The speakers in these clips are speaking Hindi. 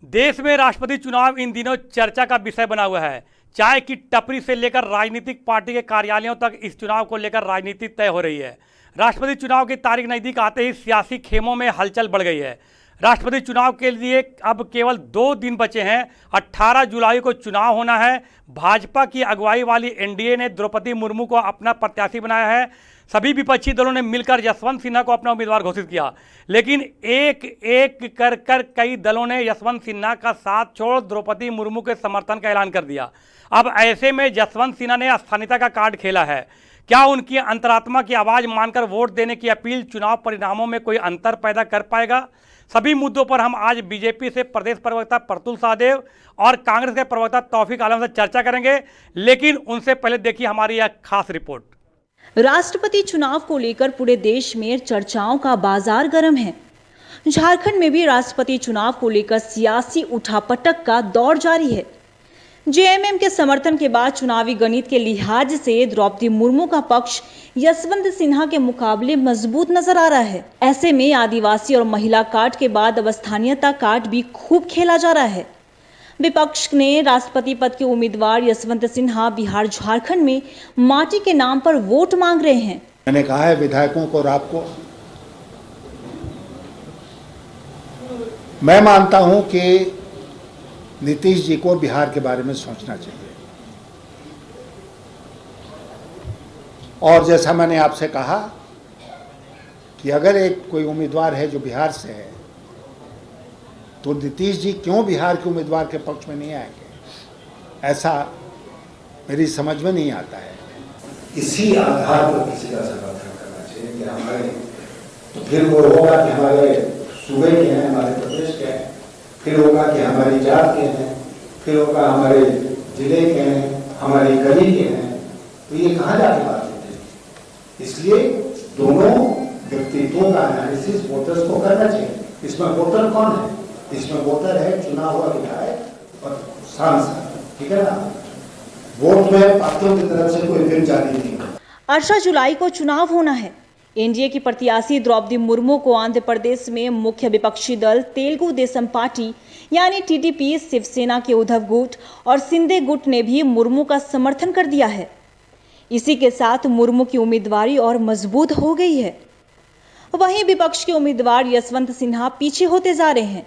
देश में राष्ट्रपति चुनाव इन दिनों चर्चा का विषय बना हुआ है। चाय की टपरी से लेकर राजनीतिक पार्टी के कार्यालयों तक इस चुनाव को लेकर राजनीति तय हो रही है। राष्ट्रपति चुनाव की तारीख नज़दीक आते ही सियासी खेमों में हलचल बढ़ गई है। राष्ट्रपति चुनाव के लिए अब केवल 2 दिन बचे हैं। 18 जुलाई को चुनाव होना है। भाजपा की अगुवाई वाली एनडीए ने द्रौपदी मुर्मू को अपना प्रत्याशी बनाया है। सभी विपक्षी दलों ने मिलकर यशवंत सिन्हा को अपना उम्मीदवार घोषित किया, लेकिन एक एक कर कई दलों ने यशवंत सिन्हा का साथ छोड़ द्रौपदी मुर्मू के समर्थन का ऐलान कर दिया। अब ऐसे में यशवंत सिन्हा ने स्थानीयता का कार्ड खेला है। क्या उनकी अंतरात्मा की आवाज़ मानकर वोट देने की अपील चुनाव परिणामों में कोई अंतर पैदा कर पाएगा? सभी मुद्दों पर हम आज बीजेपी से प्रदेश प्रवक्ता प्रतुल सहदेव और कांग्रेस के प्रवक्ता तौफीक आलम से चर्चा करेंगे, लेकिन उनसे पहले देखिए हमारी यह खास रिपोर्ट। राष्ट्रपति चुनाव को लेकर पूरे देश में चर्चाओं का बाजार गर्म है। झारखंड में भी राष्ट्रपति चुनाव को लेकर सियासी उठापटक का दौर जारी है। जेएमएम के समर्थन के बाद चुनावी गणित के लिहाज से द्रौपदी मुर्मू का पक्ष यशवंत सिन्हा के मुकाबले मजबूत नजर आ रहा है। ऐसे में आदिवासी और महिला कार्ड के बाद अब स्थानीयता कार्ड भी खूब खेला जा रहा है। विपक्ष ने राष्ट्रपति पद के उम्मीदवार यशवंत सिन्हा बिहार झारखंड में माटी के नाम पर वोट मांग रहे हैं। मैंने कहा है विधायकों को और आपको, मैं मानता हूं कि नीतीश जी को बिहार के बारे में सोचना चाहिए। और जैसा मैंने आपसे कहा कि अगर एक कोई उम्मीदवार है जो बिहार से है, तो नीतीश जी क्यों बिहार के उम्मीदवार के पक्ष में नहीं आएंगे, ऐसा मेरी समझ में नहीं आता है। इसी आधार पर किसी का समर्थन करना चाहिए कि हमारे, तो फिर वो होगा कि हमारे सूबे के हैं, हमारे प्रदेश के हैं, फिर होगा कि हमारी जात के हैं, फिर होगा हमारे जिले के हैं, हमारी गली के हैं। तो ये कहाँ जाके बात होती है? इसलिए दोनों व्यक्तित्वों का एनालिसिस वोटर्स को करना चाहिए। इसमें वोटर कौन है? इसमें वोटर है चुना हुआ विधायक और सांसद, ठीक है ना। वोट में पार्टियों की तरफ से कोई फिर जारी नहीं है। 18 जुलाई को चुनाव होना है। एनडीए की प्रत्याशी द्रौपदी मुर्मू को आंध्र प्रदेश में मुख्य विपक्षी दल तेलुगु देशम पार्टी यानी टीडीपी, शिवसेना के उद्धव गुट और शिंदे गुट ने भी मुर्मू का समर्थन कर दिया है। इसी के साथ मुर्मू की उम्मीदवारी और मजबूत हो गई है। वहीं विपक्ष के उम्मीदवार यशवंत सिन्हा पीछे होते जा रहे हैं।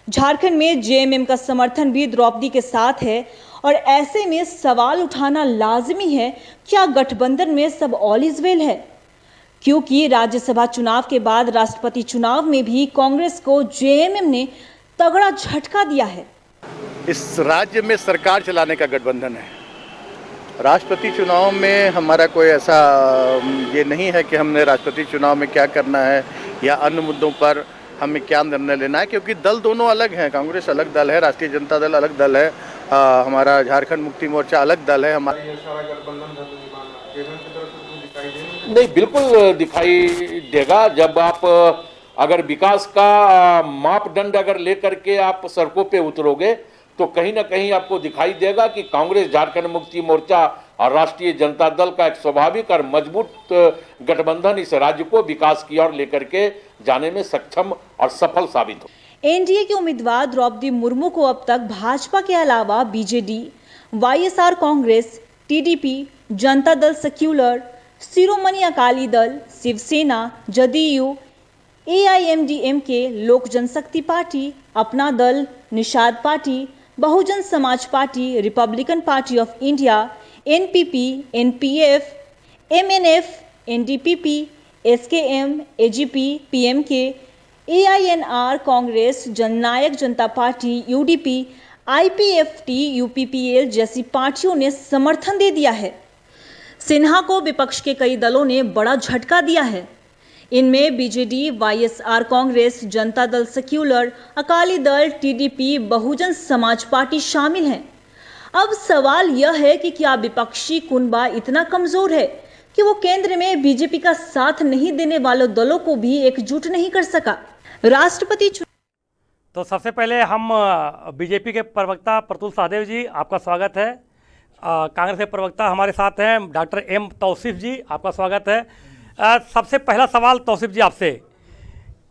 झारखंड में जेएमएम का समर्थन भी द्रौपदी के साथ है और ऐसे में सवाल उठाना लाजमी है, क्या गठबंधन में सब ऑल इज वेल है? क्योंकि राज्यसभा चुनाव के बाद राष्ट्रपति चुनाव में भी कांग्रेस को जेएमएम ने तगड़ा झटका दिया है। इस राज्य में सरकार चलाने का गठबंधन है। राष्ट्रपति चुनाव में हमारा कोई ऐसा ये नहीं है कि हमने राष्ट्रपति चुनाव में क्या करना है या अन्य मुद्दों पर हमें क्या निर्णय लेना है, क्योंकि दल दोनों अलग हैं। कांग्रेस अलग दल है, राष्ट्रीय जनता दल अलग दल है, हमारा झारखंड मुक्ति मोर्चा अलग दल है। हमारा नहीं, बिल्कुल दिखाई देगा। जब आप अगर विकास का मापदंड अगर लेकर के आप सड़कों पे उतरोगे तो कहीं ना कहीं आपको दिखाई देगा कि कांग्रेस, झारखंड मुक्ति मोर्चा और राष्ट्रीय जनता दल का एक स्वाभाविक और मजबूत गठबंधन इस राज्य को विकास की ओर लेकर के जाने में सक्षम और सफल साबित हो। एनडीए के उम्मीदवार द्रौपदी मुर्मू को अब तक भाजपा के अलावा BJD, YSR Congress, TDP, Janata Dal secular, Shiromani Akali Dal, Shiv Sena, JDU, एआईएमडीएमके, लोक जनशक्ति पार्टी, अपना दल, Nishad Party, Bahujan Samaj Party, Republican Party of India, NPP, NPF, MNF, NDPP, SKM, AGP, PMK, AINR, Congress, Jannayak Janata Party, UDP, IPFT, UPPL जैसी पार्टियों ने समर्थन दे दिया है। सिन्हा को विपक्ष के कई दलों ने बड़ा झटका दिया है। इनमें BJD, YSR Congress, Janata Dal secular, Akali Dal, TDP, बहुजन समाज पार्टी शामिल हैं। अब सवाल यह है कि क्या विपक्षी कुनबा इतना कमजोर है कि वो केंद्र में बीजेपी का साथ नहीं देने वालों दलों को भी एकजुट नहीं कर सका? राष्ट्रपति तो सबसे पहले हम बीजेपी के प्रवक्ता प्रतुल सहदेव जी, आपका स्वागत है। कांग्रेस के प्रवक्ता हमारे साथ हैं डॉक्टर एम तौसीफ जी, आपका स्वागत है। सबसे पहला सवाल तौसीफ जी आपसे,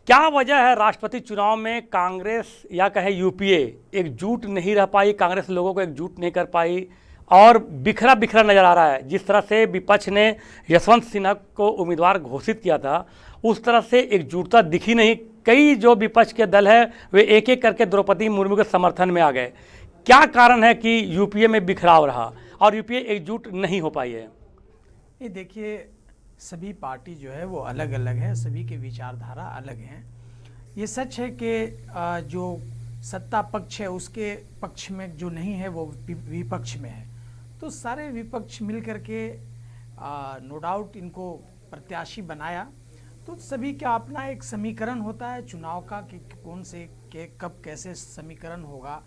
क्या वजह है राष्ट्रपति चुनाव में कांग्रेस या कहे यूपीए एकजुट नहीं रह पाई, कांग्रेस लोगों को एकजुट नहीं कर पाई और बिखरा बिखरा नजर आ रहा है? जिस तरह से विपक्ष ने यशवंत सिन्हा को उम्मीदवार घोषित किया था, उस तरह से एकजुटता दिखी नहीं। कई जो विपक्ष के दल है वे एक एक करके द्रौपदी मुर्मू के समर्थन में आ गए। क्या कारण है कि यूपीए में बिखराव रहा और यूपीए एकजुट नहीं हो पाई है? ये देखिए, सभी पार्टी जो है वो अलग अलग है, सभी के विचारधारा अलग हैं। ये सच है कि जो सत्ता पक्ष है उसके पक्ष में जो नहीं है वो विपक्ष में है, तो सारे विपक्ष मिल करके नो डाउट इनको प्रत्याशी बनाया। तो सभी का अपना एक समीकरण होता है चुनाव का कि कौन से के कब कैसे समीकरण होगा,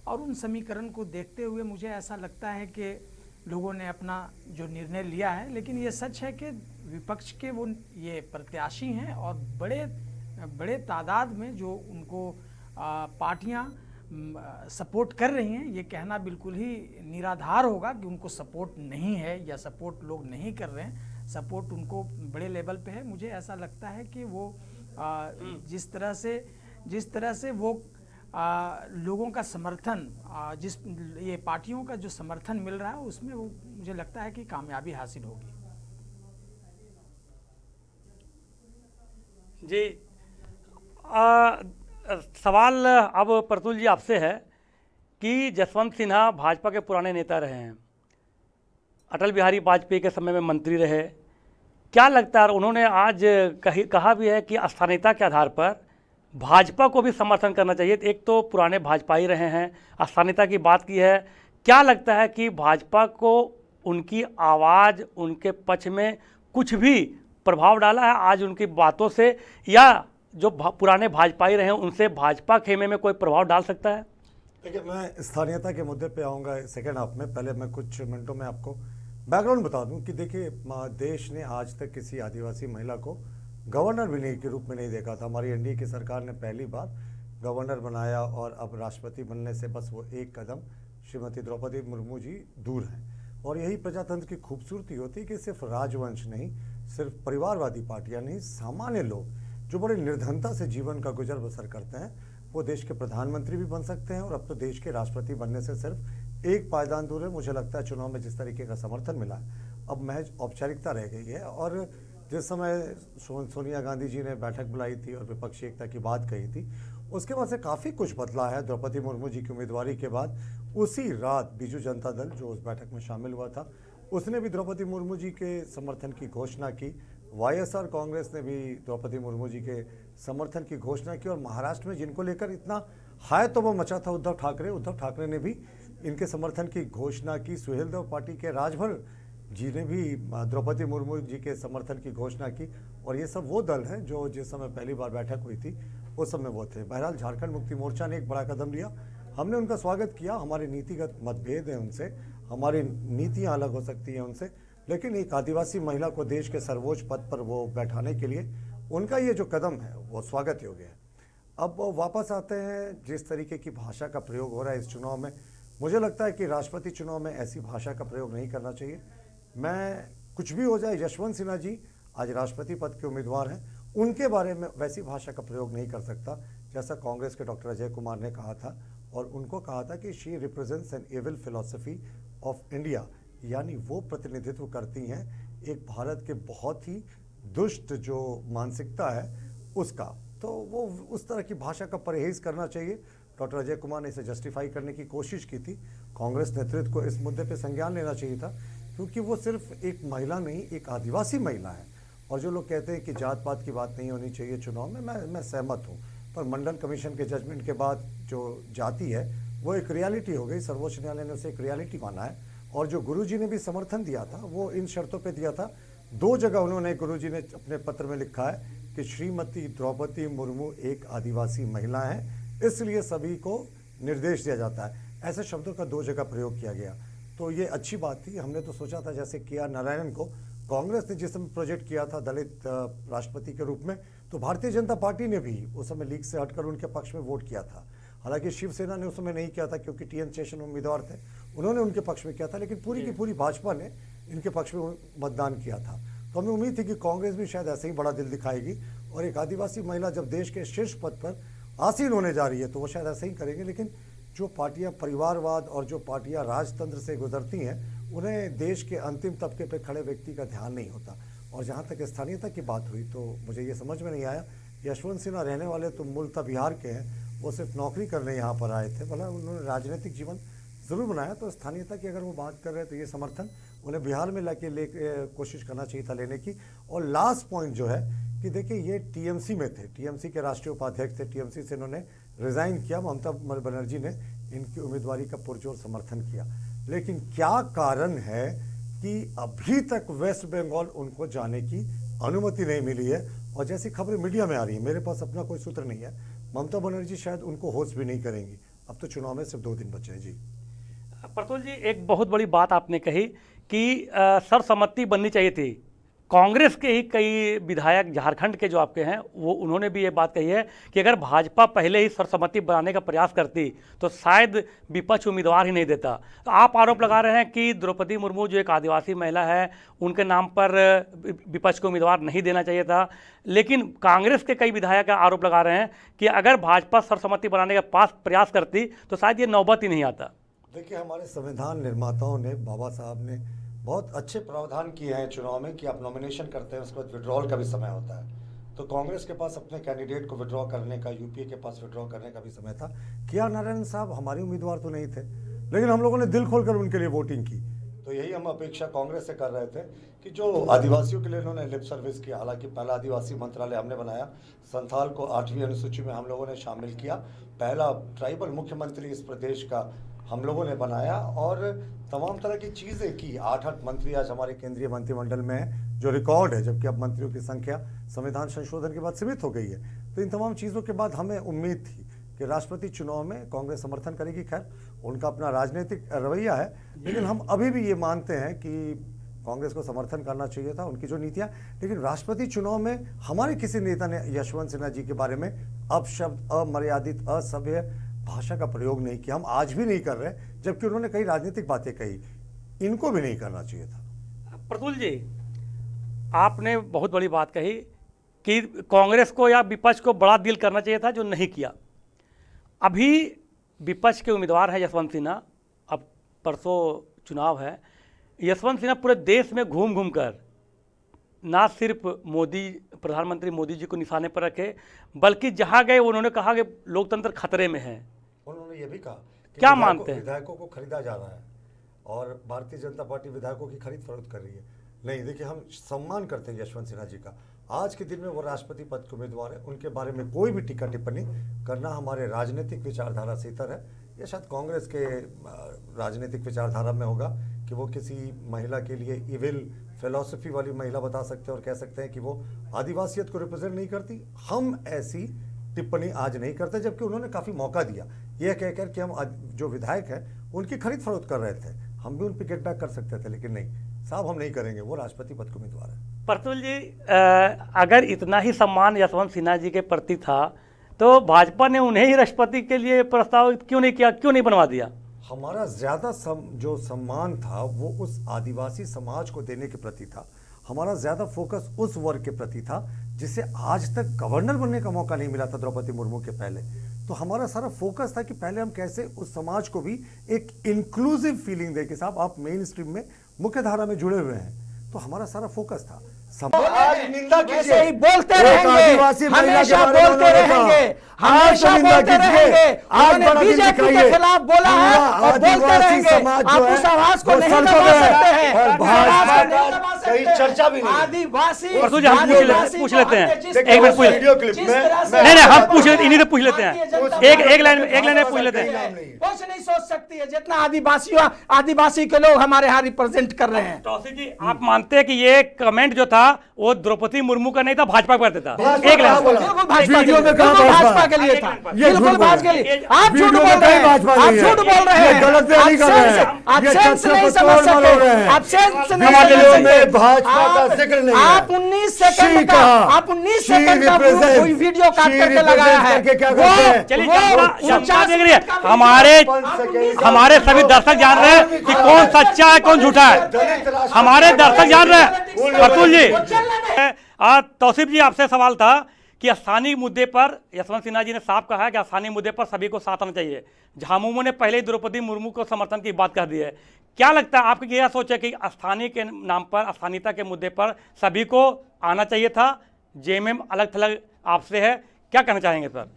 और उन समीकरण को देखते हुए मुझे ऐसा लगता है कि लोगों ने अपना जो निर्णय लिया है। लेकिन ये सच है कि विपक्ष के वो ये प्रत्याशी हैं और बड़े तादाद में जो उनको पार्टियां सपोर्ट कर रही हैं, ये कहना बिल्कुल ही निराधार होगा कि उनको सपोर्ट नहीं है या सपोर्ट लोग नहीं कर रहे हैं। सपोर्ट उनको बड़े लेवल पे है। मुझे ऐसा लगता है कि वो जिस तरह से वो लोगों का समर्थन जिस ये पार्टियों का जो समर्थन मिल रहा है उसमें वो मुझे लगता है कि कामयाबी हासिल होगी। जी, सवाल अब प्रतुल जी आपसे है कि जसवंत सिन्हा भाजपा के पुराने नेता रहे हैं, अटल बिहारी वाजपेयी के समय में मंत्री रहे। क्या लगता है, उन्होंने आज कहा भी है कि स्थानीयता के आधार पर भाजपा को भी समर्थन करना चाहिए। एक तो पुराने भाजपाई रहे हैं, स्थानीयता की बात की है। क्या लगता है कि भाजपा को उनकी आवाज़, उनके पक्ष में कुछ भी प्रभाव डाला है आज उनकी बातों से, या जो पुराने भाजपाई रहे हैं उनसे भाजपा खेमे में कोई प्रभाव डाल सकता है? देखिए, मैं स्थानीयता के मुद्दे पे आऊँगा सेकेंड हाफ में। पहले मैं कुछ मिनटों में आपको बैकग्राउंड बता दूं कि देखिए, देश ने आज तक किसी आदिवासी महिला को गवर्नर भी नहीं के रूप में नहीं देखा था। हमारी एनडीए की सरकार ने पहली बार गवर्नर बनाया और अब राष्ट्रपति बनने से बस वो एक कदम श्रीमती द्रौपदी मुर्मू जी दूर हैं। और यही प्रजातंत्र की खूबसूरती होती है कि सिर्फ राजवंश नहीं, सिर्फ परिवारवादी पार्टियां नहीं, सामान्य लोग जो बड़े निर्धनता से जीवन का गुजर बसर करते हैं वो देश के प्रधानमंत्री भी बन सकते हैं और अब तो देश के राष्ट्रपति बनने से सिर्फ एक पायदान दूर है। मुझे लगता है चुनाव में जिस तरीके का समर्थन मिला है अब महज औपचारिकता रह गई है। और जिस समय सोनिया गांधी जी ने बैठक बुलाई थी और विपक्षी एकता की बात कही थी, उसके बाद से काफ़ी कुछ बदला है। द्रौपदी मुर्मू जी की उम्मीदवारी के बाद उसी रात बीजू जनता दल जो उस बैठक में शामिल हुआ था उसने भी द्रौपदी मुर्मू जी के समर्थन की घोषणा की। वाईएसआर कांग्रेस ने भी द्रौपदी मुर्मू जी के समर्थन की घोषणा की। और महाराष्ट्र में जिनको लेकर इतना हाय तौबा मचा था उद्धव ठाकरे ने भी इनके समर्थन की घोषणा की। सुहेलदेव पार्टी के राजभर जी ने भी द्रौपदी मुर्मू जी के समर्थन की घोषणा की। और ये सब वो दल हैं जो जिस समय पहली बार बैठक हुई थी उस समय वो थे। बहरहाल झारखंड मुक्ति मोर्चा ने एक बड़ा कदम लिया, हमने उनका स्वागत किया। हमारे नीतिगत मतभेद हैं उनसे, हमारी नीतियाँ अलग हो सकती हैं उनसे, लेकिन एक आदिवासी महिला को देश के सर्वोच्च पद पर वो बैठाने के लिए उनका ये जो कदम है वो स्वागत योग्य है। अब वापस आते हैं जिस तरीके की भाषा का प्रयोग हो रहा है इस चुनाव में, मुझे लगता है कि राष्ट्रपति चुनाव में ऐसी भाषा का प्रयोग नहीं करना चाहिए। मैं कुछ भी हो जाए, यशवंत सिन्हा जी आज राष्ट्रपति पद के उम्मीदवार हैं, उनके बारे में वैसी भाषा का प्रयोग नहीं कर सकता जैसा कांग्रेस के डॉक्टर अजय कुमार ने कहा था। और उनको कहा था कि she represents an evil philosophy of India, यानी वो प्रतिनिधित्व करती हैं एक भारत के बहुत ही दुष्ट जो मानसिकता है उसका। तो वो उस तरह की भाषा का परहेज करना चाहिए। डॉक्टर अजय कुमार ने इसे जस्टिफाई करने की कोशिश की थी। कांग्रेस नेतृत्व को इस मुद्दे पे संज्ञान लेना चाहिए था, क्योंकि वो सिर्फ एक महिला नहीं, एक आदिवासी महिला है। और जो लोग कहते हैं कि जात पात की बात नहीं होनी चाहिए चुनाव में, मैं सहमत हूँ। पर मंडल कमीशन के जजमेंट के बाद जो जाति है वो एक रियलिटी हो गई, सर्वोच्च न्यायालय ने उसे एक रियलिटी माना है। और जो गुरुजी ने भी समर्थन दिया था वो इन शर्तों पे दिया था। 2 जगह उन्होंने, गुरुजी ने अपने पत्र में लिखा है कि श्रीमती द्रौपदी मुर्मू एक आदिवासी महिला है, इसलिए सभी को निर्देश दिया जाता है। ऐसे शब्दों का 2 जगह प्रयोग किया गया, तो ये अच्छी बात थी। हमने तो सोचा था जैसे के आर नारायणन को कांग्रेस ने जिस समय प्रोजेक्ट किया था दलित राष्ट्रपति के रूप में, तो भारतीय जनता पार्टी ने भी उस समय लीग से हटकर उनके पक्ष में वोट किया था। हालांकि शिवसेना ने उस समय नहीं किया था क्योंकि टीएन शेषन उम्मीदवार थे, उन्होंने उनके पक्ष में किया था, लेकिन पूरी की पूरी भाजपा ने इनके पक्ष में मतदान किया था। तो हमें उम्मीद थी कि कांग्रेस भी शायद ऐसे ही बड़ा दिल दिखाएगी और एक आदिवासी महिला जब देश के शीर्ष पद पर आसीन होने जा रही है तो वो शायद ऐसे ही करेंगे। लेकिन जो पार्टियां परिवारवाद और जो पार्टियां राजतंत्र से गुजरती हैं उन्हें देश के अंतिम तबके पर खड़े व्यक्ति का ध्यान नहीं होता। और जहाँ तक स्थानीयता की बात हुई तो मुझे ये समझ में नहीं आया, यशवंत सिन्हा रहने वाले तो मूलतः बिहार के हैं, वो सिर्फ नौकरी करने यहाँ पर आए थे, भला उन्होंने राजनीतिक जीवन ज़रूर बनाया। तो स्थानीयता की अगर वो बात कर रहे हैं तो ये समर्थन उन्हें बिहार में ले कोशिश करना चाहिए था लेने की। और लास्ट पॉइंट जो है कि देखिए ये टीएमसी में थे, टीएमसी के राष्ट्रीय उपाध्यक्ष थे, टीएमसी से इन्होंने रिज़ाइन किया, ममता बनर्जी ने इनकी उम्मीदवारी का पुरजोर समर्थन किया। लेकिन क्या कारण है कि अभी तक वेस्ट बंगाल उनको जाने की अनुमति नहीं मिली है? और जैसी खबरें मीडिया में आ रही है, मेरे पास अपना कोई सूत्र नहीं है, ममता बनर्जी शायद उनको होस्ट भी नहीं करेंगी। अब तो चुनाव में सिर्फ 2 दिन बचे हैं। जी प्रतुल जी, एक बहुत बड़ी बात आपने कही कि सर्वसम्मति बननी चाहिए थी। कांग्रेस के ही कई विधायक झारखंड के जो आपके हैं वो उन्होंने भी ये बात कही है कि अगर भाजपा पहले ही सर्वसम्मति बनाने का प्रयास करती तो शायद विपक्ष उम्मीदवार ही नहीं देता। तो आप आरोप लगा रहे हैं कि द्रौपदी मुर्मू जो एक आदिवासी महिला है उनके नाम पर विपक्ष को उम्मीदवार नहीं देना चाहिए था, लेकिन कांग्रेस के कई विधायक आरोप लगा रहे हैं कि अगर भाजपा सर्वसम्मति बनाने का प्रयास करती तो शायद ये नौबत ही नहीं आता। देखिए हमारे संविधान निर्माताओं ने, बाबा साहब ने बहुत अच्छे प्रावधान किए हैं चुनाव में कि आप नॉमिनेशन करते हैं, उसके बाद विड्रॉल का भी समय होता है। तो कांग्रेस के पास अपने कैंडिडेट को विड्रॉ करने का, यूपीए के पास विड्रॉ करने का भी समय था। KR नारायण साहब हमारे उम्मीदवार तो नहीं थे, लेकिन हम लोगों ने दिल खोलकर उनके लिए वोटिंग की। तो यही हम अपेक्षा कांग्रेस से कर रहे थे कि जो आदिवासियों के लिए इन्होंने लिप सर्विस किया, हालांकि पहला आदिवासी मंत्रालय हमने बनाया, संथाल को 8वीं अनुसूची में हम लोगों ने शामिल किया, पहला ट्राइबल मुख्यमंत्री इस प्रदेश का हम लोगों ने बनाया, और तमाम तरह की चीज़ें की। 8 मंत्री आज हमारे केंद्रीय मंत्रिमंडल में है, जो रिकॉर्ड है, जबकि अब मंत्रियों की संख्या संविधान संशोधन के बाद सीमित हो गई है। तो इन तमाम चीज़ों के बाद हमें उम्मीद थी कि राष्ट्रपति चुनाव में कांग्रेस समर्थन करेगी। खैर उनका अपना राजनीतिक रवैया है, लेकिन हम अभी भी ये मानते हैं कि कांग्रेस को समर्थन करना चाहिए था, उनकी जो नीतियाँ। लेकिन राष्ट्रपति चुनाव में हमारे किसी नेता ने यशवंत सिन्हा जी के बारे में अपशब्द, अमर्यादित, असभ्य भाषा का प्रयोग नहीं किया। हम आज भी नहीं कर रहे, जबकि उन्होंने कई राजनीतिक बातें कही, इनको भी नहीं करना चाहिए था। प्रतुल जी, आपने बहुत बड़ी बात कही कि कांग्रेस को या विपक्ष को बड़ा डील करना चाहिए था, जो नहीं किया। अभी विपक्ष के उम्मीदवार हैं यशवंत सिन्हा, अब परसों चुनाव है। यशवंत सिन्हा पूरे देश में घूम घूम कर ना सिर्फ प्रधानमंत्री मोदी जी को निशाने पर रखे, बल्कि जहां गए उन्होंने कहा कि लोकतंत्र खतरे में है। उन्होंने ये भी कहा कि क्या मानते हैं? विधायकों को खरीदा जा रहा है और भारतीय जनता पार्टी विधायकों की खरीद फरोख्त कर रही है। नहीं, देखिए हम सम्मान करते हैं यशवंत सिन्हा जी का। आज के दिन में वो राष्ट्रपति पद के उम्मीदवार है, उनके बारे में कोई भी टीका टिप्पणी करना हमारे राजनीतिक विचारधारा से इतर है। या शायद कांग्रेस के राजनीतिक विचारधारा में होगा कि वो किसी महिला के लिए इविल फिलॉसफी वाली महिला बता सकते हैं और कह सकते हैं कि वो आदिवासियत को रिप्रेजेंट नहीं करती। हम ऐसी टिप्पणी आज नहीं करते, जबकि उन्होंने काफ़ी मौका दिया यह कहकर कि हम जो विधायक हैं उनकी खरीद फरोख्त कर रहे थे। हम भी उन पर गेट बैक कर सकते थे, लेकिन नहीं साहब, हम नहीं करेंगे, वो राष्ट्रपति पद के उम्मीदवार है। प्रतुल जी, अगर इतना ही सम्मान यशवंत सिन्हा जी के प्रति था तो भाजपा ने उन्हें ही राष्ट्रपति के लिए प्रस्ताव क्यों नहीं किया, क्यों नहीं बनवा दिया? हमारा ज़्यादा जो सम्मान था वो उस आदिवासी समाज को देने के प्रति था। हमारा ज़्यादा फोकस उस वर्ग के प्रति था जिसे आज तक गवर्नर बनने का मौका नहीं मिला था द्रौपदी मुर्मू के पहले। तो हमारा सारा फोकस था कि पहले हम कैसे उस समाज को भी एक इंक्लूसिव फीलिंग दें कि साहब आप मेन स्ट्रीम में, मुख्य धारा में जुड़े हुए हैं। तो हमारा सारा फोकस था। आज निंदा कीजिए, ही बोलते रहेंगे, हमेशा बोलते रहेंगे, हमेशा बोलते रहेंगे। उन्होंने बीजेपी के खिलाफ बोला है और बोलते रहेंगे। आप उस आवाज को नहीं दबा सकते हैं, कहीं चर्चा भी नहीं। आदिवासी पूछ लेते हैं, एक मिनट वीडियो क्लिप में नहीं हम पूछ लेते, इन्हीं से पूछ लेते हैं, एक लाइन में पूछ लेते हैं। कुछ नहीं सोच सकती है जितना आदिवासी के लोग हमारे यहाँ रिप्रेजेंट कर रहे हैं। तौसीफ जी, आप मानते हैं कि ये कमेंट जो था वो द्रौपदी मुर्मू का नहीं था, भाजपा का था? एक भाजपा के लिए था, बिल्कुल भाजपा के लिए। आप झूठ बोल रहे हैं, आप झूठ बोल रहे हैं, आप सेंस नहीं समझ सकते, आप सेंस नहीं समझ सकते। भाजपा का जिक्र नहीं है। आप 19 सेकंड का वीडियो काट करके लगाया है। हमारे सभी दर्शक जान रहे हैं कि कौन सच्चा है कौन झूठा है, हमारे दर्शक जान रहे हैं। प्रतुल जी, तौसीफ जी, आपसे सवाल था कि स्थानीय मुद्दे पर यशवंत सिन्हा जी ने साफ कहा है कि स्थानीय मुद्दे पर सभी को साथ आना चाहिए। झामुमो ने पहले ही द्रौपदी मुर्मू को समर्थन की बात कह दी है। क्या लगता है आपकी यह सोच है कि स्थानीय के नाम पर, स्थानीयता के मुद्दे पर सभी को आना चाहिए था? जेएमएम अलग थलग आपसे है, क्या कहना चाहेंगे सर?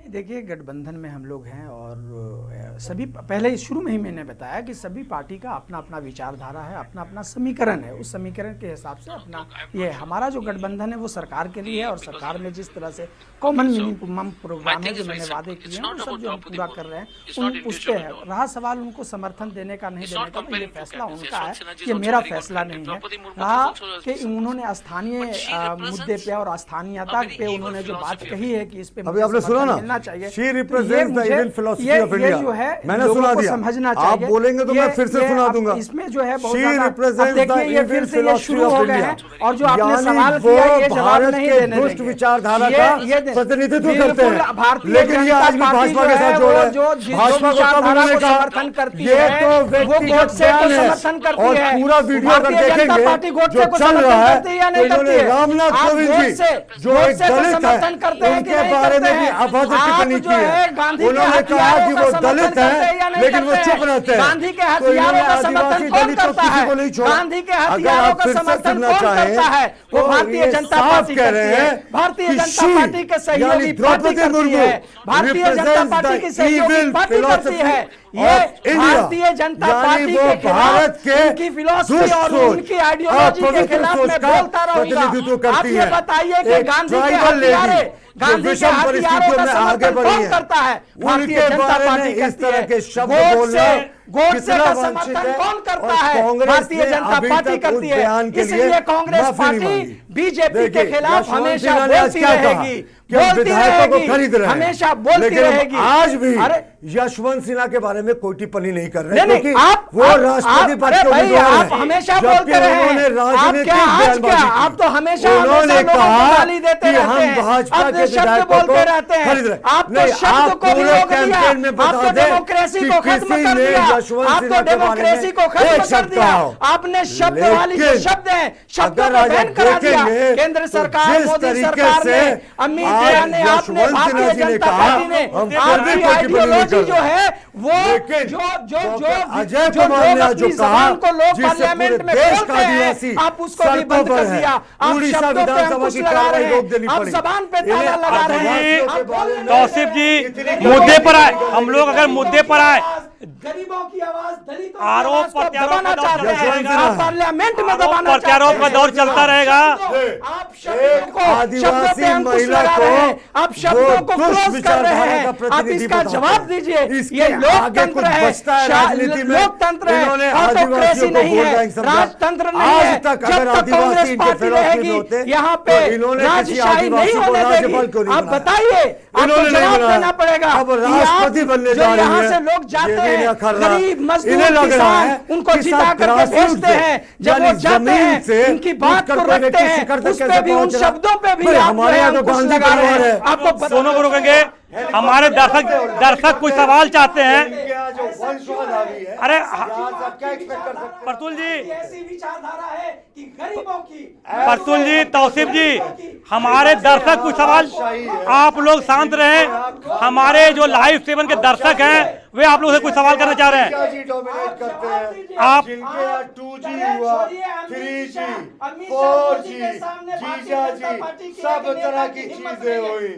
देखिए, गठबंधन में हम लोग हैं और सभी, पहले शुरू में ही मैंने बताया कि सभी पार्टी का अपना अपना विचारधारा है, अपना अपना समीकरण है। उस समीकरण के हिसाब से अपना ये हमारा जो गठबंधन है वो सरकार के लिए है और सरकार में जिस तरह से कॉमन मिनिमम प्रोग्राम है जो मैंने वादे किए हैं वो सब जो हम पूरा कर रहे हैं उस पर है। रहा सवाल उनको समर्थन देने का नहीं देने का, तो ये फैसला उनका है, ये मेरा फैसला नहीं है। रहा कि उन्होंने स्थानीय मुद्दे पे और स्थानीयता पे उन्होंने जो बात कही है कि इस पे अभी आपने सुना ना, चाहिए। She represents the Indian philosophy of India. जो है मैंने सुना दिया, समझना आप बोलेंगे तो मैं फिर से सुना दूंगा। इसमें जो है बहुत She ज़्यादा, represents the देखिए ये फिर Indian से ये शुरू philosophy हो of गए हैं India। और जो आपने यानी सवाल वो किया ये जवाब भारत नहीं के देने दुष्ट देंगे। विचारधारा का प्रतिनिधित्व करते हैं, लेकिन ये आज भी भाजपा के साथ जोड़ है। भाजपा को कब उन्होंने कहा ये तो व्यक्तिगत ज्ञान है, और पूरा वीडियो अगर देखेंगे जो चल रहा है तो इन्होंने रामनाथ कोविंद जी जो एक दलित है उनके बारे में भी अभद्र टिप्पणी की है। उन्होंने कहा कि वो दलित है लेकिन वो चुप रहते हैं। गांधी के तो हथियारों का आदिवासी समर्थन कौन दलितों करता किसी है? को नहीं छोड़ा। गांधी के अगर हथियारों आप का फिर से समर्थन सुनना कौन चाहें करता है? वो तो भारतीय ये जनता साफ पार्टी कह करती रहे है, हैं भारतीय कि जनता शी पार्टी के सहयोगी यानी पार्टी द्रौपदी करती मुर्मू है, भारतीय जनता पार्टी की सहयोगी पार्टी करती है। ये भारतीय जनता पार्टी के भारत खिलाफ के उनकी फिलॉसफी और उनकी आइडियोलॉजी के खिलाफ मैं बोलता रहूंगा। आप ये बताइए कि गांधी के हथियारे, गांधी के हथियारों का समर्थन कौन करता है? भारतीय जनता पार्टी करती है। गोडसे का समर्थन कौन करता है? भारतीय जनता पार्टी करती है। इसलिए कांग्रेस पार्टी बीजेपी के खिलाफ हमेशा बोलती रहेगी, बोलती रहेगी, हमेशा बोलती रहेगी। आज भी यशवंत सिन्हा के बारे में कोई टिप्पणी नहीं कर रहे क्योंकि वो राष्ट्रपति पद के उम्मीदवार हैं। हमेशा बोलते रहे, आप तो हमेशा उन्होंने कहा कि हम भाजपा के शब्द बोलते रहते हैं। आप तो शब्द को भी रोक दिया, आप तो डेमोक्रेसी को खत्म कर दिया, आप तो डेमोक्रेसी को खत्म कर दिया। आपने शब्द वाली जो शब्द है शब्दों को बैन करा दिया। केंद्र सरकार, मोदी सरकार ने, अमित शाह ने, आपने, भारतीय जनता पार्टी ने आपकी आइडियोलॉजी जो है वो जो लोग अपनी जबान को लोग पार्लियामेंट में बोलते हैं आप उसको भी बंद कर दिया। आप शब्दों पे अंकुश लगा रहे हैं, आप जबान पे ताला लगा रहे हैं। तौसीफ जी मुद्दे पर आए, हम लोग अगर मुद्दे पर आए, गरीबों की आवाज, दलितों आरोप प्रत्यारोप का दौर रहेगा, पार्लियामेंट में दबाना प्रत्यारोप का दौर चलता रहेगा। आप शब्दों को, आदिवासी महिला को आप शब्दों को क्लोज कर रहे हैं, आप इसका जवाब दीजिए। ये लोकतंत्र है, लोकतंत्र है, ऑटोक्रेसी नहीं है, राजतंत्र नहीं है। जब तक कांग्रेस पार्टी रहेगी यहाँ पे राजशाही नहीं होने देगी। आप बताइए, आपको जवाब देना पड़ेगा। अब राष्ट्रपति बनने जा रही है, से लोग जाते हैं, गरीब मजदूर इन्हें किसान, उनको जिता करके भेजते हैं, जब वो जाते हैं उनकी बात को रखते हैं, उस पे भी, उन शब्दों पे भी हमारे यहाँ तो गांधी परिवार है। आपको दोनों को रोकेंगे। हमारे दर्शक कुछ सवाल चाहते हैं। अरे प्रतुल जी, ऐसी विचारधारा है कि गरीबों की, प्रतुल जी, तौसीफ जी, हमारे दर्शक कुछ सवाल, आप लोग शांत रहें। हमारे जो लाइव सेवन के दर्शक हैं वे आप लोगों से कुछ सवाल करना चाह रहे हैं। आप 2G हुआ, 3G, 4G, जीजाजी, सब तरह की चीजें हुई।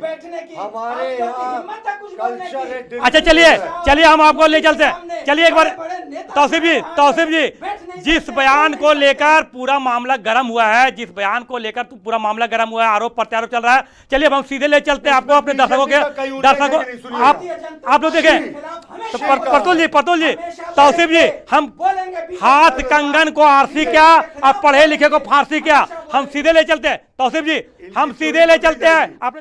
हमारे यहाँ कल्चर है। अच्छा चलिए हम आपको ले चलते हैं। चलिए एक बार तौसीफ जी, जिस बयान को लेकर पूरा मामला गर्म हुआ है, जिस बयान को लेकर पूरा मामला गर्म हुआ है, आरोप प्रत्यारोप चल रहा है, चलिए हम सीधे ले चलते हैं आपको अपने दर्शकों आप लोग देखें। तो प्रतुल जी, तौसीफ जी, हम हाथ कंगन को आरसी क्या, अब पढ़े लिखे को फारसी क्या, हम सीधे ले चलते हैं। तौसीफ जी, हम सीधे ले चलते हैं। आपने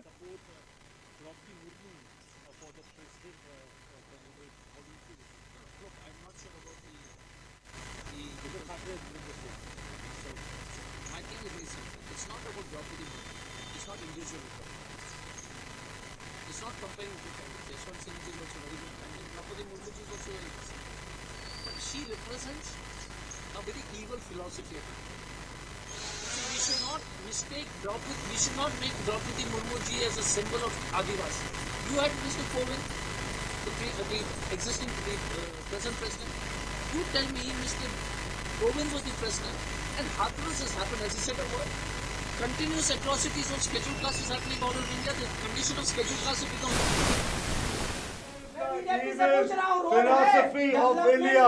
She represents a very evil philosophy. See, we should should not make Draupadi Murmu ji as a symbol of Adivasi. You had Mr. Kovind, the existing present president. You tell me Mr. Kovind was the president and Hathras has happened, as he said a word. Continuous atrocities on scheduled classes happening all over India. The condition of scheduled classes become philosophy of India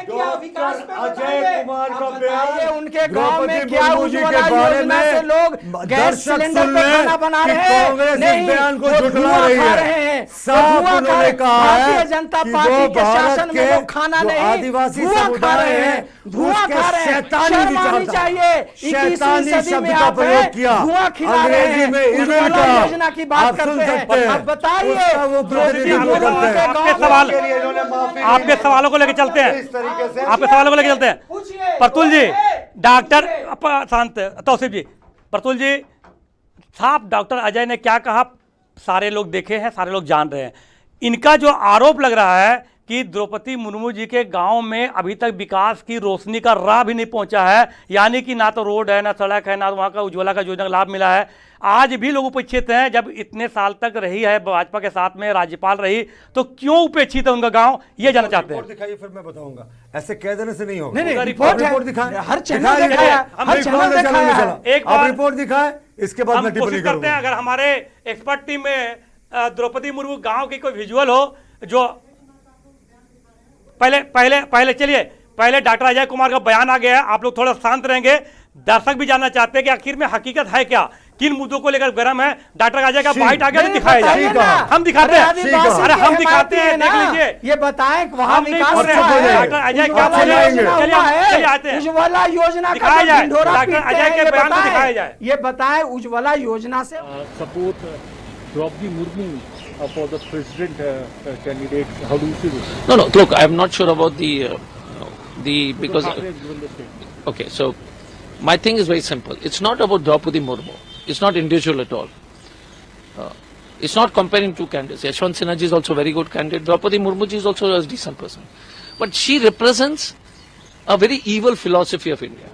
doctor Ajay Kumar का बयान उनके गांव में क्या उज्ज्वला योजना से लोग गैस सिलेंडर पे खाना बना रहे हैं। कांग्रेस इस बयान को झुठला रही है। साफ उन्होंने कहा है भारतीय जनता पार्टी के शासन में लोग खाना नहीं आदिवासी धुआं खा रहे हैं, धुआं खा रहे हैं। शर्म आनी चाहिए। 21वीं सदी में आप धुआं खिला रहे हैं, उज्ज्वला योजना की बात करते हैं। अब बताइए आपके सवालों को लेकर चलते हैं, आपके सवालों को लेकर चलते हैं। प्रतुल जी, डॉक्टर शांत तौसीफ जी, प्रतुल जी साहब, डॉक्टर अजय ने क्या कहा सारे लोग देखे हैं, सारे लोग जान रहे हैं। इनका जो आरोप लग रहा है कि द्रौपदी मुर्मू जी के गांव में अभी तक विकास की रोशनी का राह भी नहीं पहुंचा है, यानी कि ना तो रोड है, ना सड़क है, ना वहां का उज्ज्वला का योजना का लाभ मिला है। आज भी लोग उपेक्षित हैं। जब इतने साल तक रही है भाजपा के साथ में, राज्यपाल रही, तो क्यों उपेक्षित है उनका गांव, ये जानना चाहते हैं। दिखाइए, फिर मैं बताऊंगा। ऐसे कह देने से नहीं होगा। नहीं, रिपोर्ट दिखाएं, हर चैनल दिखाया, हर चैनल दिखाया। एक बार रिपोर्ट दिखाएं, इसके बाद मैं टिप्पणी करते हैं। अगर हमारे एक्सपर्ट टीम में द्रौपदी मुर्मू गांव की कोई विजुअल हो जो पहले चलिए, पहले डॉक्टर अजय कुमार का बयान आ गया है, आप लोग थोड़ा शांत रहेंगे। दर्शक भी जानना चाहते हैं कि आखिर में हकीकत है क्या, किन मुद्दों को लेकर गर्म है। डॉक्टर अजय का बाइट आगे तो दिखाया जाए, हम दिखाते हैं, अरे हम दिखाते हैं, देख लीजिए, ये बताएं वहां विकास डॉक्टर अजय क्या बोलेंगे, चलिए आते हैं, उज्ज्वला योजना दिखाया जाए, डॉक्टर अजय के बयान को दिखाया जाए। ये बताएं उज्ज्वला योजना से support Draupadi Murmu for the president candidate. How do you see this? No, look, I am not sure about the because okay, so my thing is very simple. It's not about Draupadi Murmu. It's not individual at all. It's not comparing two candidates. Yashwant Sinha ji is also a very good candidate. Draupadi Murmu ji is also a decent person, but she represents a very evil philosophy of India.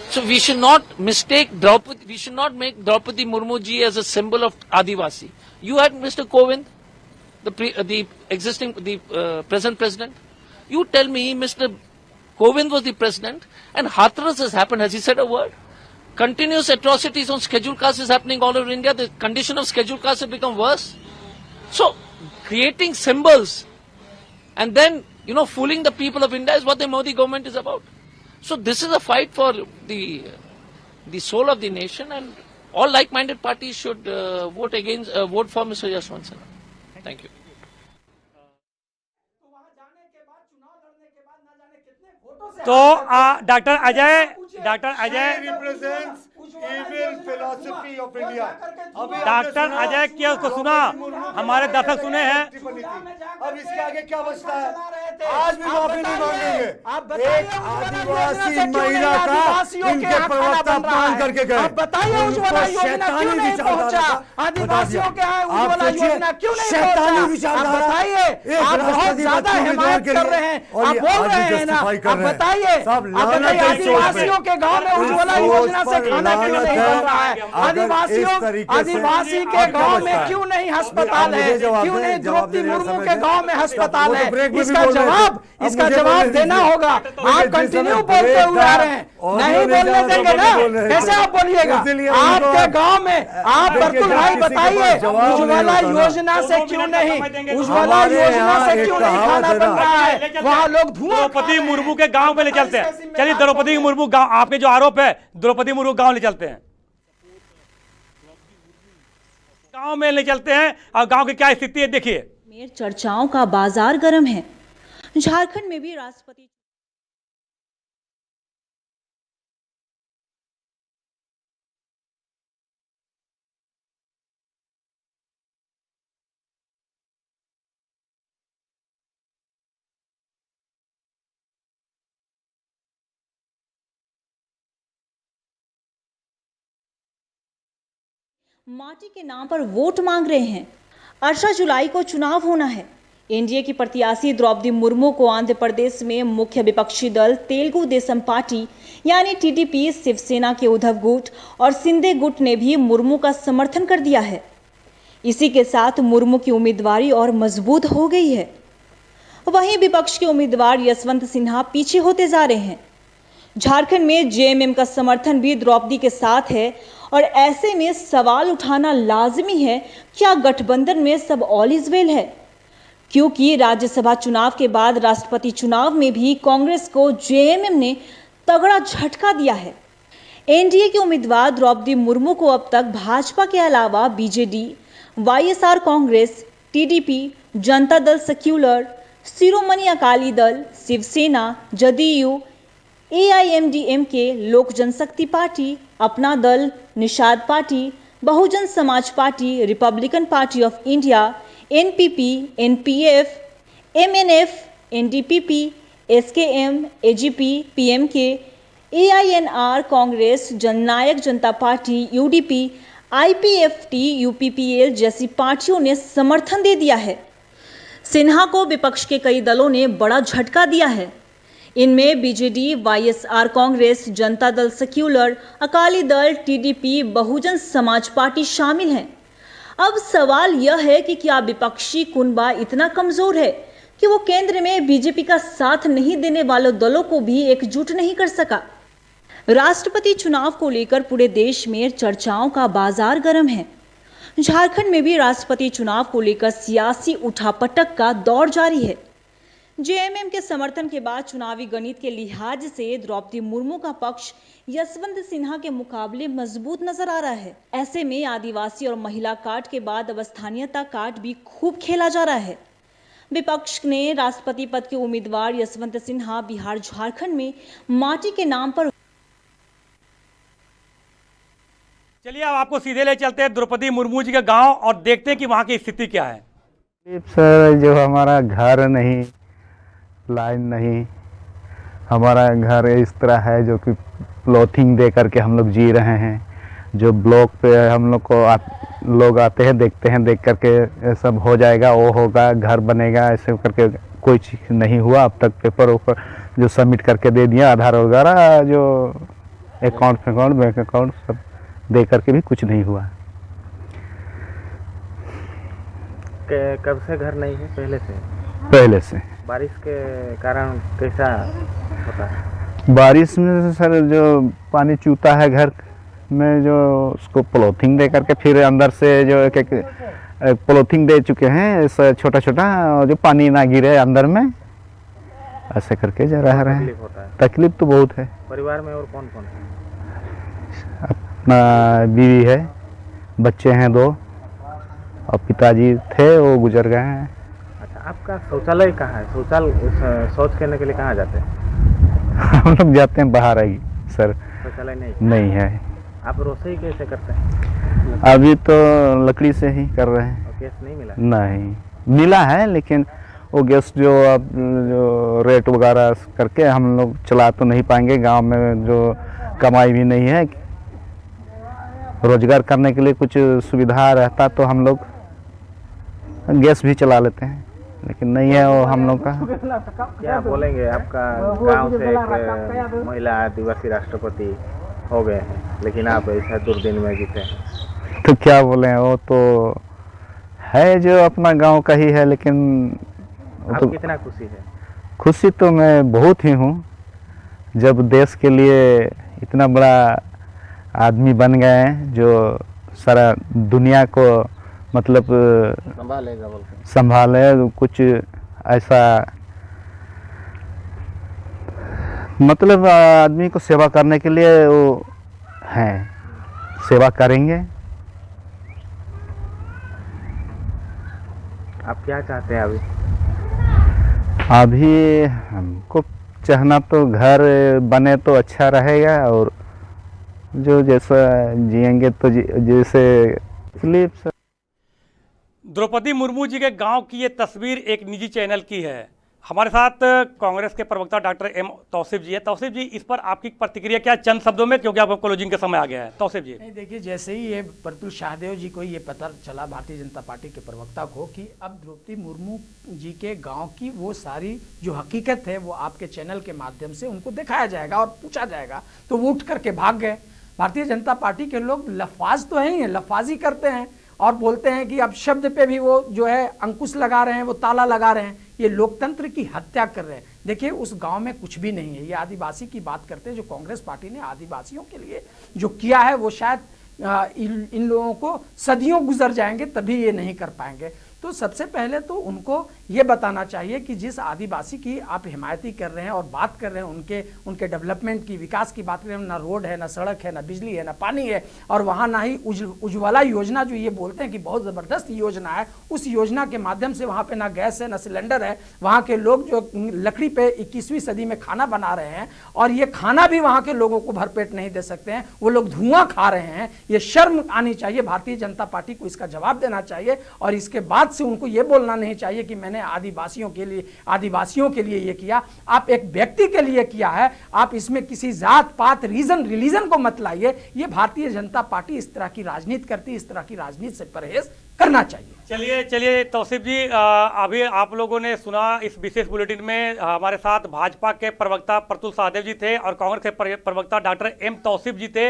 So we should not mistake Draupadi. We should not make Draupadi Murmu ji as a symbol of Adivasi. You had Mr. Kovind, the present president. You tell me Mr. Kovind was the president and Hathras has happened. Has he said a word? Continuous atrocities on scheduled castes is happening all over India. The condition of scheduled castes has become worse. So creating symbols and then, fooling the people of India is what the Modi government is about. So this is a fight for the soul of the nation, and all like-minded parties should vote for Mr. Yashwant Sinha. Thank you. तो doctor Ajay represents evil philosophy of India. Doctor Ajay क्या उसको सुना, हमारे दर्शक सुने हैं। अब इसके आगे क्या बचता है? आज भी माफी नहीं मांगेंगे। एक आदिवासी महिला का इनके प्रवक्ता अपमान करके गए। बताइए उज्ज्वला योजना क्यों नहीं पहुंचा? आदिवासियों के यहाँ उज्ज्वला योजना क्यों नहीं पहुंचा? आप बताइए, आप बहुत ज्यादा हिमायत कर रहे हैं, आप बोल रहे हैं ना, आप बताइए, आदिवासियों के गांव में उज्ज्वला योजना से खाना क्यों नहीं बन रहा है? आदिवासी के गांव में क्यों नहीं अस्पताल है? क्यों नहीं द्रौपदी मुर्मू के गांव में अस्पताल है? इसका जवाब देना होगा। आप कंटिन्यू बोलते हुए आ रहे हैं, नहीं बोलने देंगे ना, कैसे आप बोलिएगा? आपके गांव में आप प्रतुल भाई बताइए, उज्ज्वला योजना से क्यों नहीं, उज्ज्वला योजना से क्यों नहीं खाना बन रहा है? वहाँ लोग द्रौपदी मुर्मू के गांव में ले चलते हैं। चलिए द्रौपदी मुर्मू गांव, आपके जो आरोप है द्रौपदी मुर्मू गांव ले चलते हैं, गांव में ले चलते हैं और गांव की क्या स्थिति है देखिए। में चर्चाओं का बाजार गर्म है। झारखंड में भी राष्ट्रपति माटी के नाम पर वोट मांग रहे हैं। 18 जुलाई को चुनाव होना है। एनडीए की प्रत्याशी द्रौपदी मुर्मू को आंध्र प्रदेश में मुख्य विपक्षी दल तेलुगु देशम पार्टी यानी टीडीपी, शिवसेना के उद्धव गुट और शिंदे गुट ने भी मुर्मू का समर्थन कर दिया है। इसी के साथ मुर्मू की उम्मीदवारी और मजबूत हो गई है। वहीं विपक्ष के उम्मीदवार यशवंत सिन्हा पीछे होते जा रहे हैं। झारखंड में जेएमएम का समर्थन भी द्रौपदी के साथ है और ऐसे में सवाल उठाना लाजमी है, क्या गठबंधन में सब ऑल इज वेल है? क्योंकि राज्यसभा चुनाव के बाद राष्ट्रपति चुनाव में भी कांग्रेस को जेएमएम ने तगड़ा झटका दिया है। एनडीए के उम्मीदवार द्रौपदी मुर्मू को अब तक भाजपा के अलावा BJD, YSR Congress, TDP, Janata Dal secular, Shiromani Akali Dal, Shiv Sena, JDU, एआईएमडीएमके, लोक जनशक्ति पार्टी, अपना दल, Nishad Party, Bahujan Samaj Party, Republican Party of India, NPP, NPF, MNF, NDPP, SKM, AGP, PMK, AINR, Congress, Jannayak Janata Party, UDP, IPFT, UPPL जैसी पार्टियों ने समर्थन दे दिया है। सिन्हा को विपक्ष के कई दलों ने बड़ा झटका दिया है। इनमें BJD, YSR Congress, Janata Dal secular, Akali Dal, TDP, बहुजन समाज पार्टी शामिल हैं। अब सवाल यह है कि क्या विपक्षी कुनबा इतना कमजोर है कि वो केंद्र में बीजेपी का साथ नहीं देने वाले दलों को भी एकजुट नहीं कर सका? राष्ट्रपति चुनाव को लेकर पूरे देश में चर्चाओं का बाजार गर्म है। झारखंड में भी राष्ट्रपति चुनाव को लेकर सियासी उठापटक का दौर जारी है। जेएमएम के समर्थन के बाद चुनावी गणित के लिहाज से द्रौपदी मुर्मू का पक्ष यशवंत सिन्हा के मुकाबले मजबूत नजर आ रहा है। ऐसे में आदिवासी और महिला कार्ड के बाद अब स्थानीयता कार्ड भी खूब खेला जा रहा है। विपक्ष ने राष्ट्रपति पद के उम्मीदवार यशवंत सिन्हा बिहार झारखंड में माटी के नाम पर। चलिए अब आपको सीधे ले चलते हैं द्रौपदी मुर्मू जी के गांव और देखते हैं कि वहां की स्थिति क्या है। सर, जो हमारा घर नहीं, लाइन नहीं, हमारा घर इस तरह है जो कि प्लॉथिंग दे करके हम लोग जी रहे हैं। जो ब्लॉक पे हम लोग को लोग आते हैं, देखते हैं, देख करके सब हो जाएगा, वो होगा, घर बनेगा, ऐसे करके कोई चीज़ नहीं हुआ अब तक। पेपर ऊपर जो सबमिट करके दे दिया, आधार वगैरह जो अकाउंट बैंक अकाउंट सब दे करके भी कुछ नहीं हुआ। कब से घर नहीं है? पहले से। बारिश के कारण कैसा होता है? बारिश में सर जो पानी चूता है घर में, जो उसको पॉलीथीन दे करके फिर अंदर से जो एक पॉलीथीन दे चुके हैं छोटा छोटा, जो पानी ना गिरे अंदर में, ऐसे करके जा रह रहे हैं। तकलीफ तो बहुत है। परिवार में और कौन कौन है? अपना बीवी है, बच्चे हैं 2 और पिताजी थे, वो गुजर गए हैं। अच्छा, आपका शौचालय कहाँ है? शौच करने के लिए कहाँ जाते हैं? हम लोग जाते हैं बाहर है सर। शौचालय नहीं है। आप रसोई कैसे करते हैं? अभी तो लकड़ी से ही कर रहे हैं। और गैस नहीं मिला? नहीं मिला है, लेकिन वो गैस जो अब जो रेट वगैरह करके हम लोग चला तो नहीं पाएंगे। गांव में जो कमाई भी नहीं है, रोजगार करने के लिए कुछ सुविधा रहता तो हम लोग गैस भी चला लेते हैं, लेकिन नहीं है वो हम लोग का। क्या बोलेंगे? आपका गांव से एक महिला आदिवासी राष्ट्रपति हो गए हैं, लेकिन आप ऐसा दुर्दिन में जीते हैं, तो क्या बोले? वो तो है जो अपना गांव का ही है, लेकिन आप तो कितना खुशी है? खुशी तो मैं बहुत ही हूँ, जब देश के लिए इतना बड़ा आदमी बन गए हैं जो सारा दुनिया को मतलब संभाले। कुछ ऐसा मतलब आदमी को सेवा करने के लिए वो हैं, सेवा करेंगे। आप क्या चाहते हैं अभी? अभी हमको चाहना तो घर बने तो अच्छा रहेगा, और जो जैसा जिएंगे तो जैसे द्रौपदी मुर्मू जी के गांव की ये तस्वीर एक निजी चैनल की है। हमारे साथ कांग्रेस के प्रवक्ता डॉक्टर एम तौसीफ जी है। तौसीफ जी, इस पर आपकी प्रतिक्रिया क्या, चंद शब्दों में, क्योंकि आपको क्लोजिंग का समय आ गया है। तौसीफ जी। नहीं, देखिए, जैसे ही ये प्रतुल शाहदेव जी को ये पता चला, भारतीय जनता पार्टी के प्रवक्ता को, कि अब द्रौपदी मुर्मू जी के गांव की वो सारी जो हकीकत है वो आपके चैनल के माध्यम से उनको दिखाया जाएगा और पूछा जाएगा, तो वो उठ करके भाग गए। भारतीय जनता पार्टी के लोग लफाज तो है ही है, लफाजी करते हैं और बोलते हैं कि अब शब्द पे भी वो जो है अंकुश लगा रहे हैं, वो ताला लगा रहे हैं, ये लोकतंत्र की हत्या कर रहे हैं। देखिए, उस गांव में कुछ भी नहीं है। ये आदिवासी की बात करते हैं, जो कांग्रेस पार्टी ने आदिवासियों के लिए जो किया है वो शायद इन लोगों को सदियों गुजर जाएंगे तभी ये नहीं कर पाएंगे। तो सबसे पहले तो उनको ये बताना चाहिए कि जिस आदिवासी की आप हिमायती कर रहे हैं और बात कर रहे हैं, उनके डेवलपमेंट की, विकास की बात कर रहे हैं, ना रोड है, ना सड़क है, ना बिजली है, ना पानी है, और वहाँ ना ही उज्ज्वला योजना जो ये बोलते हैं कि बहुत ज़बरदस्त योजना है, उस योजना के माध्यम से वहाँ पे ना गैस है, ना सिलेंडर है। वहाँ के लोग जो लकड़ी पे 21वीं सदी में खाना बना रहे हैं और ये खाना भी वहाँ के लोगों को भरपेट नहीं दे सकते हैं, वो लोग धुआं खा रहे हैं। ये शर्म आनी चाहिए, भारतीय जनता पार्टी को इसका जवाब देना चाहिए और इसके बाद से उनको ये बोलना नहीं चाहिए कि मैंने आदिवासियों के लिए ये किया। आप एक व्यक्ति के लिए किया है, आप इसमें किसी जात पात रिलीजन को मत लाइए। ये भारतीय जनता पार्टी इस तरह की राजनीति करती है, इस तरह की राजनीति से परहेज करना चाहिए। चलिए तौसीफ जी, अभी आप लोगों ने सुना इस विशेष बुलेटिन में हमारे साथ भाजपा के प्रवक्ता प्रतुल शाहदेव जी थे और कांग्रेस के प्रवक्ता डॉक्टर एम तौसीफ जी थे।